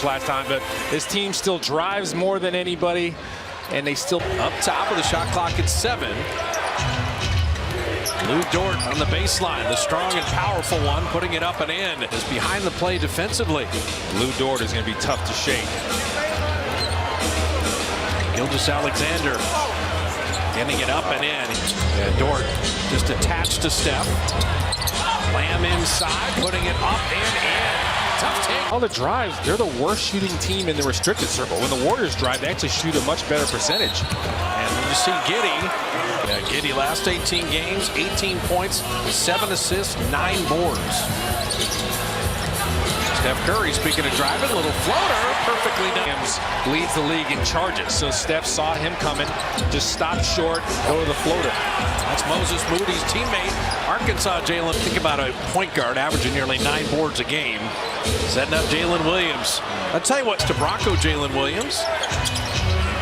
much last time, but this team still drives more than anybody, and they still up top of the shot clock at 7. Lou Dort on the baseline, the strong and powerful one, putting it up and in. Is behind the play defensively. Lou Dort is going to be tough to shake. Gilgeous-Alexander getting it up and in. And Dort just attached to Steph. Lamb inside, putting it up and in. Tough take. All the drives, they're the worst shooting team in the restricted circle. When the Warriors drive, they actually shoot a much better percentage. And you see Giddey. Giddey last 18 games, 18 points, 7 assists, 9 boards. Steph Curry, speaking of driving, little floater, perfectly done. Leads the league in charges, so Steph saw him coming, just stopped short, go to the floater. That's Moses Moody's teammate, Arkansas Jalen. Think about a point guard averaging nearly 9 boards a game, setting up Jalen Williams. I'll tell you what, to Bronco Jalen Williams.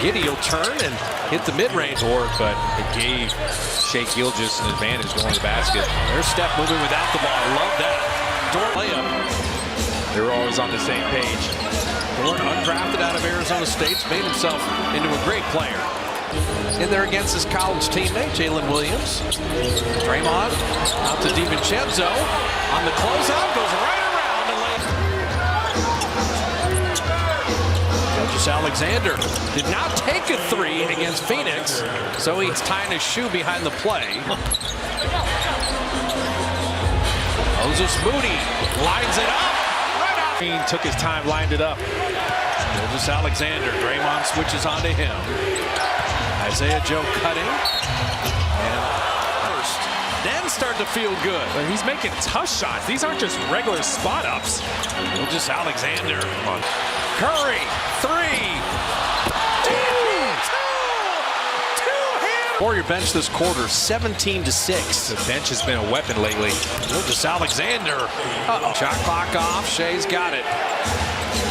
Giddey will turn and hit the mid-range board, but it gave Shai Gilgeous an advantage going to the basket. There's Steph moving without the ball. Love that. Dort layup. They were always on the same page. Dort, undrafted out of Arizona State, made himself into a great player. In there against his college teammate, Jalen Williams. Draymond out to DiVincenzo. On the closeout, goes right around and lays. Gilgeous-Alexander did not take a 3 against Phoenix, so he's tying his shoe behind the play. Moses Moody lines it up. Green took his time, lined it up. Gilgeous-Alexander, Draymond switches onto him. Isaiah Joe cutting. And first, then start to feel good. But he's making tough shots. These aren't just regular spot ups. Gilgeous-Alexander. Curry, 3. Warrior bench this quarter, 17-6. The bench has been a weapon lately. Gilgeous-Alexander. Shot clock off. Shai's got it.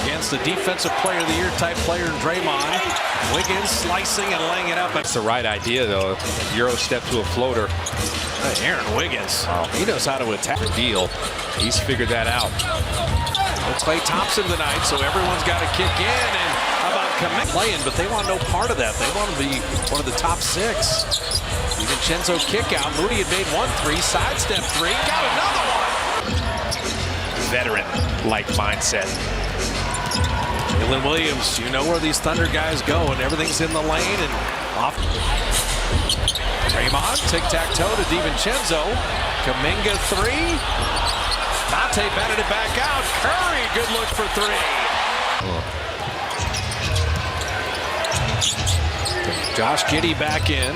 Against the defensive player of the year type player in Draymond. Wiggins slicing and laying it up. It's the right idea, though. Euro step to a floater. Aaron Wiggins. He knows how to attack. Deal. He's figured that out. Klay Thompson tonight, so everyone's got to kick in. And how about playing, but they want no part of that. They want to be one of the top 6. DiVincenzo kick out. Moody had made 1 3, sidestep 3, got another one. Veteran-like mindset. Jalen Williams, you know where these Thunder guys go, and everything's in the lane and off. Draymond, tic-tac-toe to DiVincenzo. Kuminga 3. Dante batted it back out. Curry, good look for 3. Josh Giddey back in,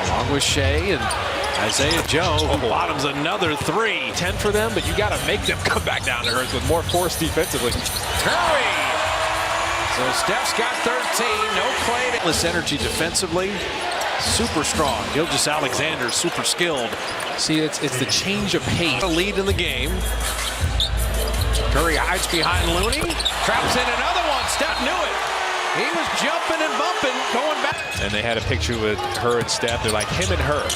along with Shai and Isaiah Joe, who bottoms another 3. 10 for them, but you got to make them come back down to earth with more force defensively. Curry! So Steph's got 13, no Klay. This energy defensively, super strong. Gilgeous-Alexander, super skilled. See, it's the change of pace. A lead in the game. Curry hides behind Looney, traps in another one. Steph knew it. He was jumping and bumping, going back. And they had a picture with her and Steph. They're like him and her.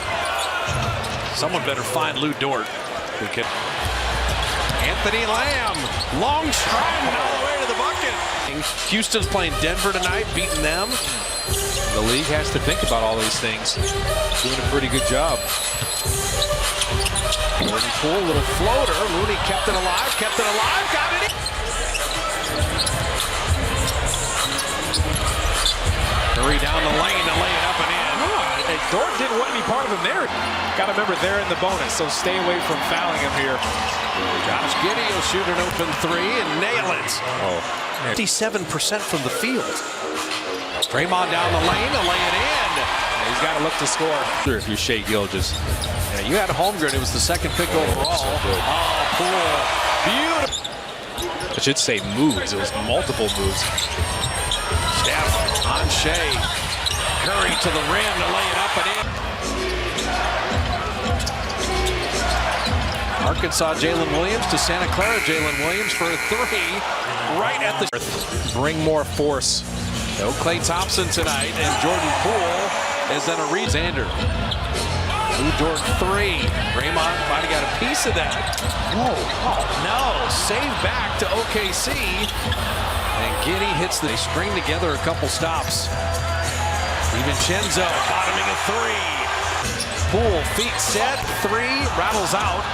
Someone better find Lou Dort. Anthony Lamb, long stride all the way to the bucket. Houston's playing Denver tonight, beating them. The league has to think about all these things. Doing a pretty good job. Jordan Poole, little floater. Looney kept it alive, got it in. Curry down the lane to lay it up and in. Dort didn't want any part of him there. Got to remember they're in the bonus, so stay away from fouling him here. Josh Giddey will shoot an open 3 and nail it. 57% from the field. Draymond down the lane to lay it in. He's got to look to score. If you're Shai Gilgeous. Yeah, you had Holmgren. It was the 2nd pick overall. So good. Poole. Beautiful. I should say moves. It was multiple moves. Steph on Shai. Curry to the rim to lay it up and in. Arkansas Jalen Williams to Santa Clara Jalen Williams for a 3 right at the. Bring more force. No Klay Thompson tonight, and Jordan Poole is then a Alexander. Lou Dort 3. Draymond might have got a piece of that. Whoa. Oh, no. Save back to OKC. Giddey hits they string together a couple stops. DiVincenzo bottoming a three. Poole, feet set, three, rattles out.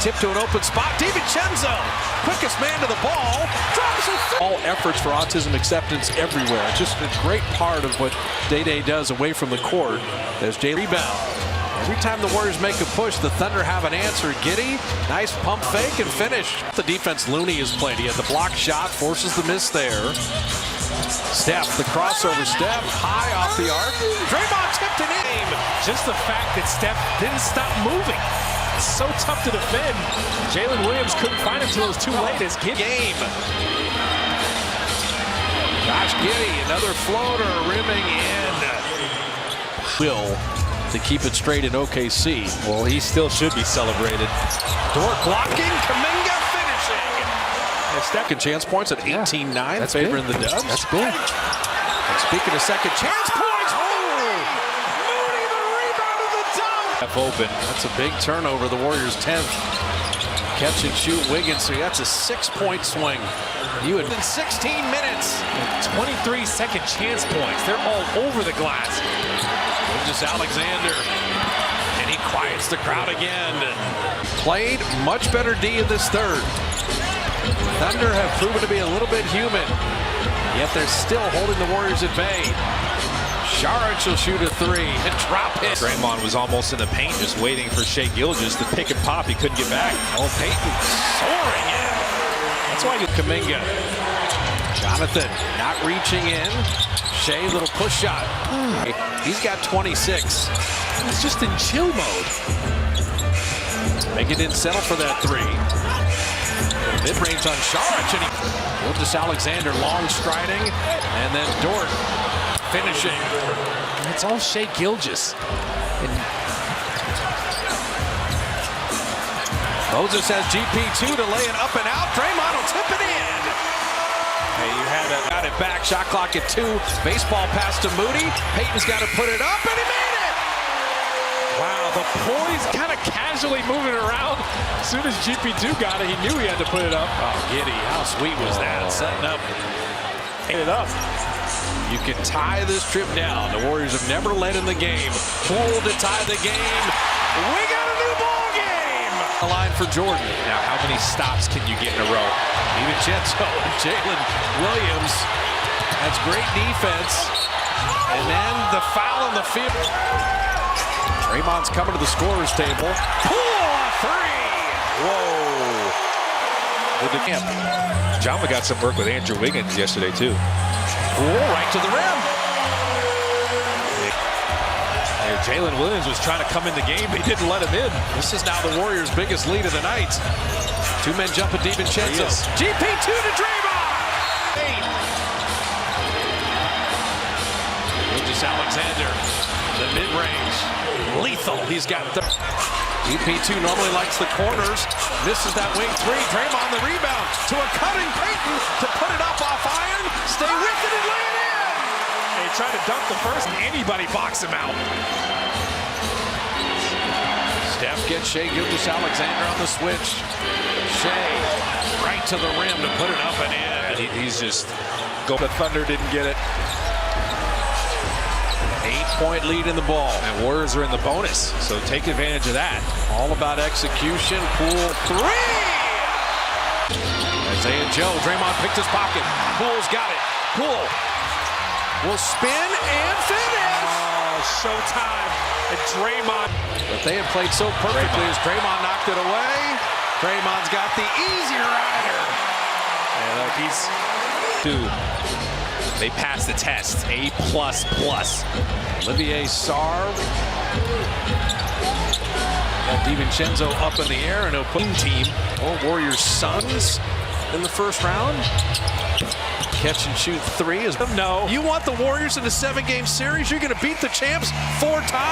Tip to an open spot. DiVincenzo, quickest man to the ball, drops it. All efforts for autism acceptance everywhere. Just a great part of what Day does away from the court. There's Jay rebound. Every time the Warriors make a push, the Thunder have an answer. Giddey, nice pump fake and finish. The defense Looney has played. He had the block shot, forces the miss there. Steph, the crossover. Steph, high off the arc. Draymond tipped it in. Just the fact that Steph didn't stop moving. It's so tough to defend. Jalen Williams couldn't find him until it was too late. His game. Josh Giddey, another floater, rimming in. Will to keep it straight in OKC. Well, he still should be celebrated. Dort blocking, Kuminga finishing. Second chance points at 18-9, That's favoring big. the Dubs. That's big. And speaking of second chance points, Mooney the rebound of the dunk. Open. That's a big turnover, the Warriors' 10th. Catch and shoot Wiggins, so that's a 6-point swing. You had been 16 minutes. 23 second chance points. They're all over the glass. Just Alexander, and he quiets the crowd again. Played much better D in this third. Thunder have proven to be a little bit human, yet they're still holding the Warriors at bay. Saric will shoot a three and drop it. Draymond was almost in the paint, just waiting for Shai Gilgeous to pick and pop. He couldn't get back. Oh, Payton soaring in. That's why you Kuminga. Jonathan not reaching in. Shai, little push shot. He's got 26. He's just in chill mode. Make it didn't settle for that three. Mid-range on Saric, and Gilgeous Alexander long striding, and then Dort finishing. It's all Shai Gilgeous. Moses has GP2 to lay it up and out. Draymond will tip it in. Hey, you had that. Got it back. Shot clock at 2. Baseball pass to Moody. Payton's got to put it up, and he made it. Wow, the poise kind of casually moving around. As soon as GP2 got it, he knew he had to put it up. Oh, Giddey, how sweet was that? Setting up. Hit it up. You can tie this trip down. The Warriors have never led in the game. Poole to tie the game. We got a new ball game. The line for Jordan. Now, how many stops can you get in a row? DiVincenzo and Jalen Williams. That's great defense. And then the foul on the field. Draymond's coming to the scorer's table. Poole a three. Whoa. With the camp. Jama got some work with Andrew Wiggins yesterday, too. Poole right to the rim. Jalen Williams was trying to come in the game. They didn't let him in. This is now the Warriors' biggest lead of the night. Two men jump at DiVincenzo. GP2 to Draymond. Gilgeous Alexander, the mid-range, lethal. He's got the GP2 normally likes the corners, misses that wing three. Draymond the rebound to a cutting Payton to put it up off iron. Stay with it and lay it in. They tried to dunk the first, and anybody box him out. Steph gets Shai Gilgeous Alexander on the switch. Shai right to the rim to put it up and in. He's just go. The Thunder didn't get it. 8-point lead in the ball. And Warriors are in the bonus, so take advantage of that. All about execution. Poole three. Isaiah Joe. Draymond picked his pocket. Poole's got it. Poole will spin and finish. Oh, showtime. And Draymond. But they had played so perfectly as Draymond knocked it away. Draymond's got the easy rider. And look, he's two. They passed the test. A++. Olivier Sarr. Got DiVincenzo up in the air and he'll put team. Oh, Warriors Suns in the first round. Catch and shoot three is no. You want the Warriors in a 7-game series? You're going to beat the champs 4 times.